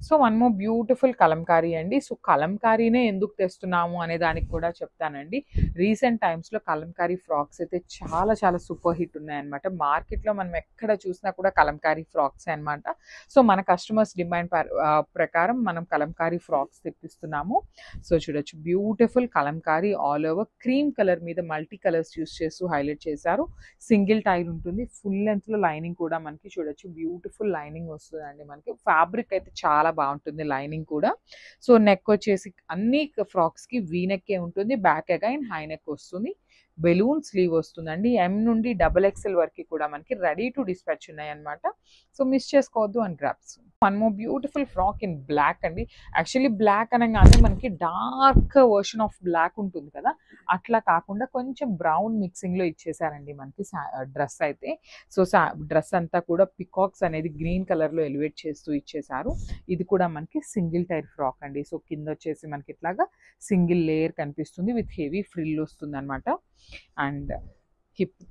So one more beautiful Kalamkari అండి. So కలంకారీనే ఎందుకు తెస్తున్నాము అనే దానికి కూడా చెప్తానండి. రీసెంట్ టైమ్స్‌లో కలంకారీ ఫ్రాక్స్ అయితే చాలా చాలా సూపర్ హిట్ ఉన్నాయన్నమాట. మార్కెట్‌లో మనం ఎక్కడ చూసినా కూడా కలంకారీ ఫ్రాక్సే అన్నమాట. సో మన కస్టమర్స్ డిమాండ్ ప్రకారం మనం కలంకారీ ఫ్రాక్స్ తెప్పిస్తున్నాము. సో చూడొచ్చు beautiful Kalamkari all over cream colour మీద మల్టీ కలర్స్ యూజ్ చేస్తూ హైలైట్ చేశారు. సింగిల్ టైల్ ఉంటుంది. ఫుల్ లెంగ్త్‌లో లైనింగ్ కూడా మనకి చూడొచ్చు బ్యూటిఫుల్ లైనింగ్ వస్తుందండి మనకి. ఫ్యాబ్రిక్ అయితే చాలా బాగుంటుంది లైనింగ్ కూడా. సో నెక్ వచ్చేసి అన్ని ఫ్రాక్స్‌కి వీ నెక్కే ఉంటుంది. బ్యాక్ అగైన్ హై నెక్ వస్తుంది. బెలూన్ స్లీవ్ వస్తుందండి. ఎం నుండి డబుల్ ఎక్స్ఎల్ వరకు కూడా మనకి రెడీ టు డిస్పాచ్ ఉన్నాయన్నమాట. సో మిస్ చేసుకోవద్దు and grabs. One more beautiful frock in black అండి. యాక్చువల్లీ బ్లాక్ అనగానే మనకి డార్క్ వర్షన్ ఆఫ్ బ్లాక్ ఉంటుంది కదా, అట్లా కాకుండా కొంచెం బ్రౌన్ మిక్సింగ్లో ఇచ్చేసారండి మనకి డ్రెస్ అయితే. సో డ్రెస్ అంతా కూడా పికాక్స్ అనేది గ్రీన్ కలర్లో ఎలివేట్ చేస్తూ ఇచ్చేసారు. ఇది కూడా మనకి సింగిల్ టైర్ ఫ్రాక్ అండి. సో కింద వచ్చేసి మనకి ఇట్లాగా సింగిల్ లేయర్ కనిపిస్తుంది విత్ హెవీ ఫ్రిల్ వస్తుంది అనమాట. అండ్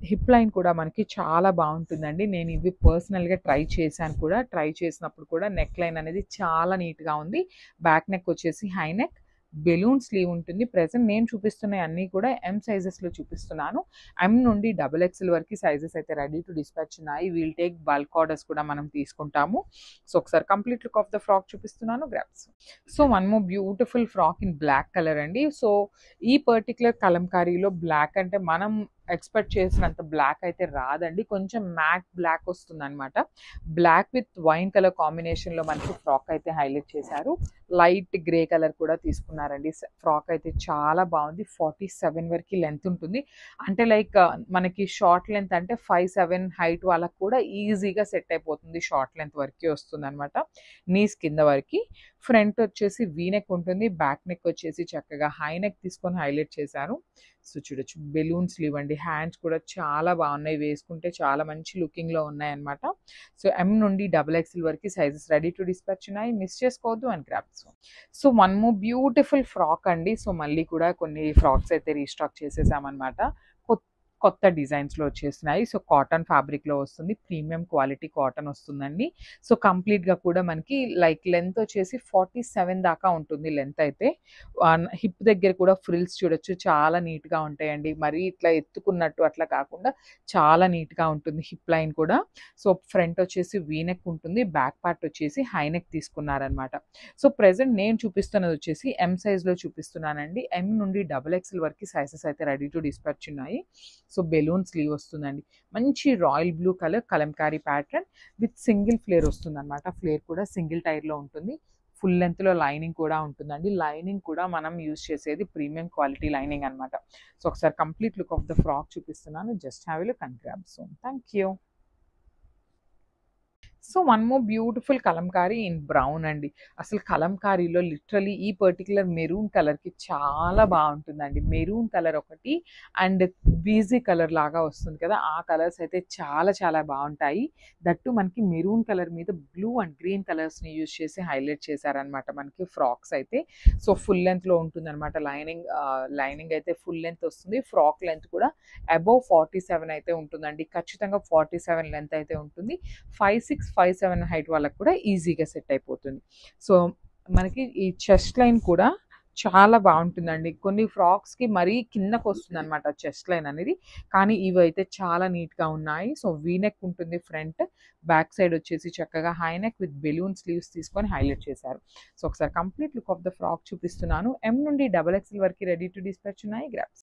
హిప్ లైన్ కూడా మనకి చాలా బాగుంటుందండి. నేను ఇవి పర్సనల్గా ట్రై చేశాను కూడా. ట్రై చేసినప్పుడు కూడా నెక్ లైన్ అనేది చాలా నీట్గా ఉంది. బ్యాక్ నెక్ వచ్చేసి హై నెక్, బెలూన్ స్లీవ్ ఉంటుంది. ప్రెజెంట్ నేను చూపిస్తున్న అన్నీ కూడా ఎం సైజెస్లో చూపిస్తున్నాను. ఎం నుండి డబుల్ ఎక్స్ఎల్ వరకు సైజెస్ అయితే రెడీ టు డిస్పాచ్ ఉన్నాయి. వీల్ టేక్ బల్క్ ఆర్డర్స్ కూడా మనం తీసుకుంటాము. సో ఒకసారి complete look of the frock చూపిస్తున్నాను, grabs. So one more beautiful frock in black colour అండి. సో ఈ పర్టికులర్ కలంకారీలో బ్లాక్ అంటే మనం ఎక్స్పెక్ట్ చేసినంత బ్లాక్ అయితే రాదండి. కొంచెం మ్యాట్ బ్లాక్ వస్తుంది అనమాట. బ్లాక్ విత్ వైన్ కలర్ కాంబినేషన్లో మనకి ఫ్రాక్ అయితే హైలైట్ చేశారు. లైట్ గ్రే కలర్ కూడా తీసుకున్నారండి. ఫ్రాక్ అయితే చాలా బాగుంది. 47 వరకు లెంత్ ఉంటుంది. అంటే లైక్ మనకి షార్ట్ లెంత్ అంటే 5'7" హైట్ వాళ్ళకి కూడా ఈజీగా సెట్ అయిపోతుంది. షార్ట్ లెంత్ వరకు వస్తుంది అనమాట. నీస్ కింద వరకు. ఫ్రంట్ వచ్చేసి వీ నెక్ ఉంటుంది. బ్యాక్ నెక్ వచ్చేసి చక్కగా హై నెక్ తీసుకొని హైలైట్ చేశారు. సో చూడొచ్చు బెలూన్ స్లీవ్ అండి. హ్యాండ్స్ కూడా చాలా బాగున్నాయి. వేసుకుంటే చాలా మంచి లుకింగ్లో ఉన్నాయన్నమాట. సో ఎం నుండి డబుల్ ఎక్స్ఎల్ వరకు సైజెస్ రెడీ టు డిస్పాచ్ ఉన్నాయి. మిస్ చేసుకోవద్దు and grabs. So one more beautiful frock అండి. సో మళ్ళీ కూడా కొన్ని ఫ్రాక్స్ అయితే రీస్టాక్ చేసేసామన్నమాట. కొత్త డిజైన్స్లో వచ్చేసినాయి. సో కాటన్ ఫ్యాబ్రిక్లో వస్తుంది. ప్రీమియం క్వాలిటీ కాటన్ వస్తుందండి. సో కంప్లీట్గా కూడా మనకి లైక్ లెంత్ వచ్చేసి 47 దాకా ఉంటుంది లెంత్ అయితే. హిప్ దగ్గర కూడా ఫ్రిల్స్ చూడొచ్చు చాలా నీట్గా ఉంటాయండి. మరీ ఇట్లా ఎత్తుకున్నట్టు అట్లా కాకుండా చాలా నీట్గా ఉంటుంది హిప్ లైన్ కూడా. సో ఫ్రంట్ వచ్చేసి వీ నెక్ ఉంటుంది. బ్యాక్ పార్ట్ వచ్చేసి హై నెక్ తీసుకున్నారనమాట. సో ప్రెజెంట్ నేను చూపిస్తున్నది వచ్చేసి ఎం సైజ్లో చూపిస్తున్నానండి. ఎం నుండి డబుల్ ఎక్స్ఎల్ వరకు సైజెస్ అయితే రెడీ టు డిస్పాచ్ ఉన్నాయి. సో బెలూన్ స్లీవ్ వస్తుందండి. మంచి royal blue colour Kalamkari pattern with single flare వస్తుంది అనమాట. ఫ్లేర్ కూడా సింగిల్ టైర్లో ఉంటుంది. ఫుల్ లెంత్లో లైనింగ్ కూడా ఉంటుందండి. లైనింగ్ కూడా మనం యూజ్ చేసేది ప్రీమియం క్వాలిటీ లైనింగ్ అనమాట. సో ఒకసారి complete look of the frock చూపిస్తున్నాను. Just have a look and grab soon. Thank you. So one more beautiful Kalamkari in brown అండి. అసలు కలంకారీలో లిటరలీ ఈ పర్టికులర్ మెరూన్ కలర్కి చాలా బాగుంటుందండి. మెరూన్ కలర్ ఒకటి అండ్ బీజీ కలర్ లాగా వస్తుంది కదా, ఆ కలర్స్ అయితే చాలా చాలా బాగుంటాయి. దట్టు మనకి మెరూన్ కలర్ మీద బ్లూ అండ్ గ్రీన్ కలర్స్ని యూజ్ చేసి హైలైట్ చేశారనమాట మనకి ఫ్రాక్స్ అయితే. సో ఫుల్ లెంత్లో ఉంటుందన్నమాట. లైనింగ్ అయితే ఫుల్ లెంత్ వస్తుంది. ఫ్రాక్ లెంత్ కూడా అబౌవ్ 47 అయితే ఉంటుందండి. ఖచ్చితంగా 47 లెంత్ అయితే ఉంటుంది. 5'6", 5'7" హైట్ వాళ్ళకి కూడా ఈజీగా సెట్ అయిపోతుంది. సో మనకి ఈ చెస్ట్ లైన్ కూడా చాలా బాగుంటుందండి. కొన్ని ఫ్రాక్స్కి మరీ కిందకు వస్తుంది అనమాట చెస్ట్ లైన్ అనేది, కానీ ఇవి అయితే చాలా నీట్గా ఉన్నాయి. సో వీ నెక్ ఉంటుంది ఫ్రంట్, బ్యాక్ సైడ్ వచ్చేసి చక్కగా high neck with balloon sleeves తీసుకొని హైలైట్ చేశారు. సో ఒకసారి complete look of the frock చూపిస్తున్నాను. ఎం నుండి డబుల్ ఎక్స్ఎల్ వరకు రెడీ టు డిస్పాచ్ ఉన్నాయి. గ్రాబ్స్.